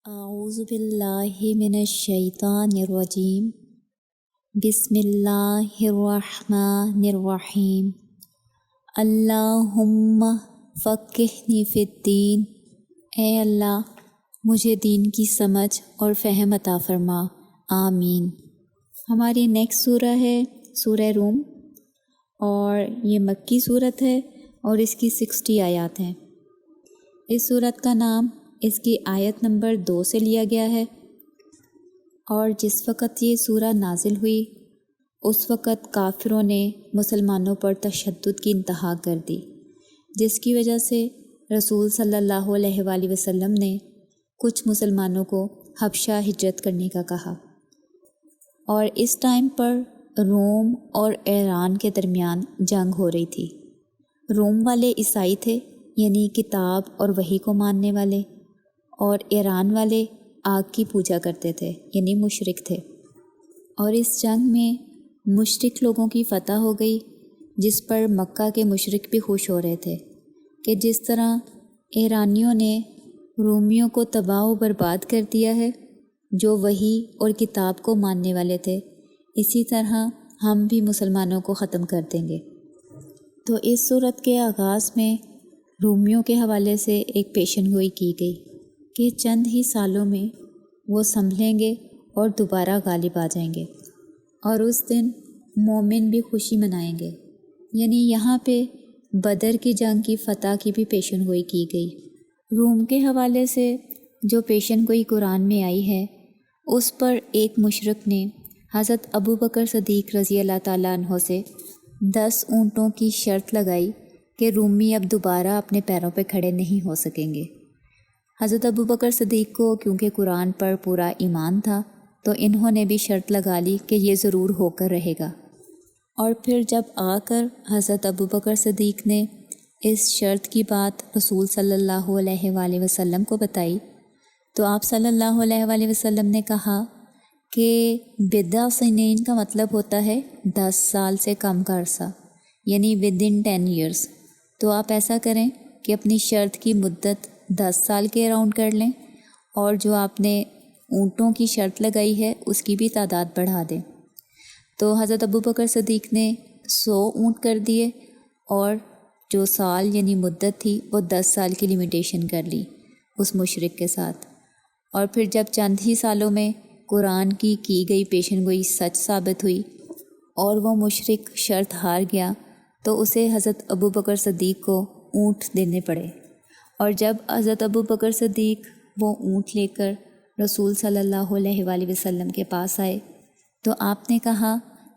اعوذ باللہ من الشیطان الرجیم بسم اللہ الرحمن الرحیم اللہم فقہنی فی الدین، اے اللہ مجھے دین کی سمجھ اور فہم عطا فرما، آمین۔ ہماری نیکسٹ سورہ ہے سورہ روم، اور یہ مکی صورت ہے اور اس کی 60 آیات ہیں۔ اس صورت کا نام اس کی آیت نمبر 2 سے لیا گیا ہے، اور جس وقت یہ سورہ نازل ہوئی اس وقت کافروں نے مسلمانوں پر تشدد کی انتہا کر دی، جس کی وجہ سے رسول صلی اللہ علیہ وآلہ وسلم نے کچھ مسلمانوں کو حبشہ ہجرت کرنے کا کہا، اور اس ٹائم پر روم اور ایران کے درمیان جنگ ہو رہی تھی۔ روم والے عیسائی تھے، یعنی کتاب اور وحی کو ماننے والے، اور ایران والے آگ کی پوجا کرتے تھے، یعنی مشرک تھے۔ اور اس جنگ میں مشرک لوگوں کی فتح ہو گئی، جس پر مکہ کے مشرک بھی خوش ہو رہے تھے کہ جس طرح ایرانیوں نے رومیوں کو تباہ و برباد کر دیا ہے جو وحی اور کتاب کو ماننے والے تھے، اسی طرح ہم بھی مسلمانوں کو ختم کر دیں گے۔ تو اس صورت کے آغاز میں رومیوں کے حوالے سے ایک پیشن گوئی کی گئی کہ چند ہی سالوں میں وہ سنبھلیں گے اور دوبارہ غالب آ جائیں گے، اور اس دن مومن بھی خوشی منائیں گے۔ یعنی یہاں پہ بدر کی جنگ کی فتح کی بھی پیشن گوئی کی گئی۔ روم کے حوالے سے جو پیشن گوئی قرآن میں آئی ہے، اس پر ایک مشرک نے حضرت ابو بکر صدیق رضی اللہ تعالیٰ عنہ سے 10 اونٹوں کی شرط لگائی کہ رومی اب دوبارہ اپنے پیروں پہ کھڑے نہیں ہو سکیں گے۔ حضرت ابو بکر صدیق کو کیونکہ قرآن پر پورا ایمان تھا، تو انہوں نے بھی شرط لگا لی کہ یہ ضرور ہو کر رہے گا۔ اور پھر جب آ کر حضرت ابو بکر صدیق نے اس شرط کی بات رسول صلی اللہ علیہ وآلہ وسلم کو بتائی، تو آپ صلی اللہ علیہ وآلہ وسلم نے کہا کہ بضع سنین کا مطلب ہوتا ہے 10 سال سے کم کا عرصہ، یعنی ودن 10 ایئرس۔ تو آپ ایسا کریں کہ اپنی شرط کی مدت 10 سال کے اراؤنڈ کر لیں، اور جو آپ نے اونٹوں کی شرط لگائی ہے اس کی بھی تعداد بڑھا دیں۔ تو حضرت ابو بکر صدیق نے 100 اونٹ کر دیے، اور جو سال یعنی مدت تھی وہ 10 سال کی لمیٹیشن کر لی اس مشرک کے ساتھ۔ اور پھر جب چند ہی سالوں میں قرآن کی گئی پیشن گوئی سچ ثابت ہوئی اور وہ مشرک شرط ہار گیا، تو اسے حضرت ابو بکر صدیق کو اونٹ دینے پڑے۔ اور جب حضرت ابو بکر صدیق وہ اونٹ لے کر رسول صلی اللہ علیہ وآلہ وسلم کے پاس آئے، تو آپ نے کہا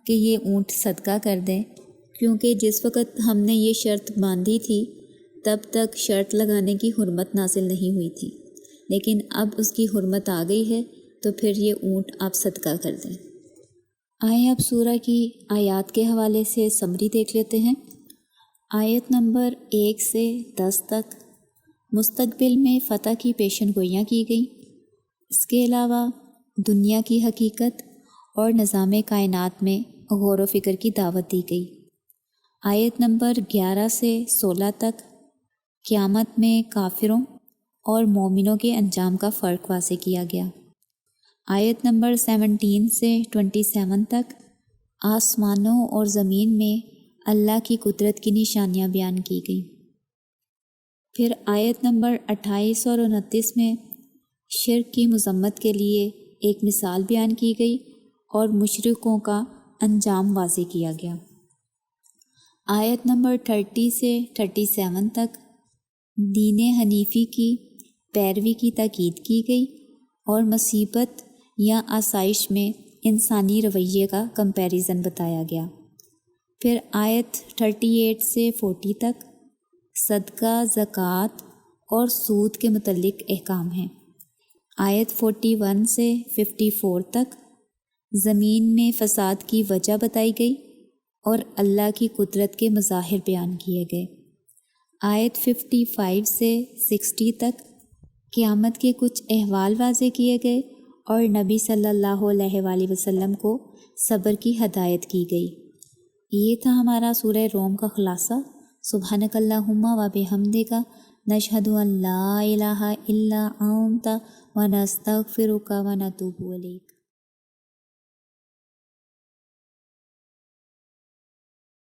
کہ یہ اونٹ صدقہ کر دیں، کیونکہ جس وقت ہم نے یہ شرط باندھی تھی تب تک شرط لگانے کی حرمت نازل نہیں ہوئی تھی، لیکن اب اس کی حرمت آ گئی ہے، تو پھر یہ اونٹ آپ صدقہ کر دیں۔ آئیں اب سورہ کی آیات کے حوالے سے سمری دیکھ لیتے ہیں۔ آیت نمبر 1 سے 10 تک مستقبل میں فتح کی پیشن گوئیاں کی گئیں۔ اس کے علاوہ دنیا کی حقیقت اور نظام کائنات میں غور و فکر کی دعوت دی گئی۔ آیت نمبر 11 سے 16 تک قیامت میں کافروں اور مومنوں کے انجام کا فرق واضح کیا گیا۔ آیت نمبر 17 سے 27 تک آسمانوں اور زمین میں اللہ کی قدرت کی نشانیاں بیان کی گئیں۔ پھر آیت نمبر 28 اور 29 میں شرک کی مذمت کے لیے ایک مثال بیان کی گئی اور مشرکوں کا انجام واضح کیا گیا۔ آیت نمبر 30 سے 37 تک دین حنیفی کی پیروی کی تاکید کی گئی اور مصیبت یا آسائش میں انسانی رویے کا کمپیریزن بتایا گیا۔ پھر آیت 38 سے 40 تک صدقہ، زکوٰۃ اور سود کے متعلق احکام ہیں۔ آیت 41 سے 54 تک زمین میں فساد کی وجہ بتائی گئی اور اللہ کی قدرت کے مظاہر بیان کیے گئے۔ آیت 55 سے 60 تک قیامت کے کچھ احوال واضح کیے گئے اور نبی صلی اللہ علیہ وآلہ وسلم کو صبر کی ہدایت کی گئی۔ یہ تھا ہمارا سورہ روم کا خلاصہ۔ سبحانک اللہم و بحمدک، نشہد ان لا الہ الا انت ونستغفرک ونتوب الیک۔